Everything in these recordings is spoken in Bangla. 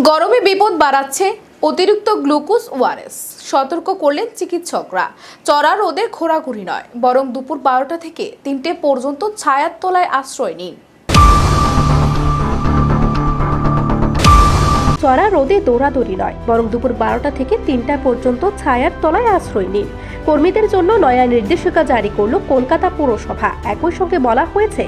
গরমে বিপদ বাড়াচ্ছে অতিরিক্ত গ্লুকোজ ওআরএস। সতর্ক করলেন চিকিৎসকরা। চড়া রোদে ঘোরাঘুরি নয়, বরং দুপুর 12টা থেকে 3টে পর্যন্ত ছায়ার তলায় আশ্রয় নিন। চড়া রোদে দৌড়াদৌড়ি নয়, বরং দুপুর 12টা থেকে 3টা পর্যন্ত ছায়ার তলায় আশ্রয় নিন। কর্মীদের জন্য নয়া নির্দেশিকা জারি করল কলকাতা পুরসভা। একই সঙ্গে বলা হয়েছে,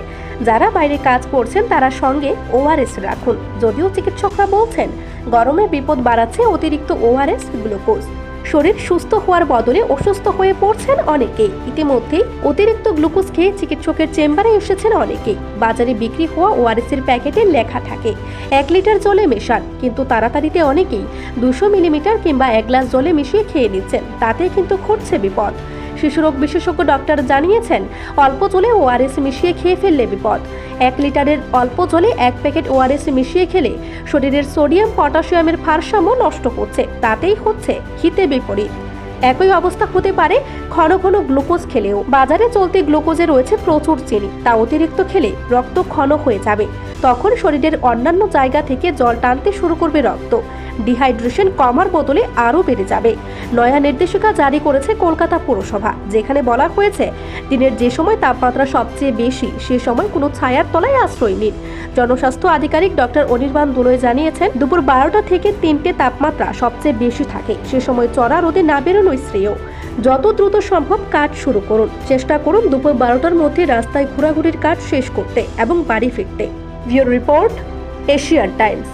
যারা বাইরে কাজ করছেন তারা সঙ্গে ওআরএস রাখুন। যদিও চিকিৎসকরা বলছেন, গরমে বিপদ বাড়াচ্ছে অতিরিক্ত ওআরএস গ্লুকোজ। শরীর সুস্থ হওয়ার বদলে অসুস্থ হয়ে পড়ছেন অনেকেই। ইতিমধ্যেই অতিরিক্ত গ্লুকোজ খেয়ে চিকিৎসকের চেম্বারে এসেছেন অনেকেই। বাজারে বিক্রি হওয়া ওআরএস এর প্যাকেটে লেখা থাকে 1 লিটার জলে মেশান, কিন্তু তাড়াতাড়িতে অনেকেই 200 মিলিমিটার কিংবা 1 গ্লাস জলে মিশিয়ে খেয়ে নিচ্ছেন। তাতে কিন্তু ঘটছে বিপদ। শিশুরোগ বিশেষজ্ঞ ডক্টর জানিয়েছেন, অল্প জলে ওআরএস মিশিয়ে খেয়ে ফেললে বিপদ। 1 লিটারের অল্প জলে 1 প্যাকেট ওআরএস মিশিয়ে খেলে শরীরের সোডিয়াম পটাশিয়ামের ভারসাম্য নষ্ট হচ্ছে, তাতেই হচ্ছে হিতে বিপরীত। একই অবস্থা হতে পারে ঘন ঘন গ্লুকোজ খেলেও। বাজারে চলতি গ্লুকোজে রয়েছে প্রচুর চিনি, তা অতিরিক্ত খেলে রক্ত ঘন হয়ে যাবে। তখন শরীরের অন্যান্য জায়গা থেকে জল টানতে শুরু করবে রক্ত। ডিহাইড্রেশন কমার বদলে আরও বেড়ে যাবে। নয়া নির্দেশিকা জারি করেছে কলকাতা পুরসভা, যেখানে বলা হয়েছে, দিনের যে সময় তাপমাত্রা সবচেয়ে বেশি সে সময় কোনো ছায়ার তলায় আশ্রয় নিন। জনস্বাস্থ্য আধিকারিক ডক্টর অনির্বাণ দুলই জানিয়েছেন, দুপুর 12টা থেকে 3টে তাপমাত্রা সবচেয়ে বেশি থাকে। সে সময় চড়া রোদে না বেরোনোই শ্রেয়। যত দ্রুত সম্ভব কাজ শুরু করুন। চেষ্টা করুন দুপুর 12টার মধ্যে রাস্তায় ঘোরাঘুরির কাজ শেষ করতে এবং বাড়ি ফিরতে। Bureau report, Asian Times.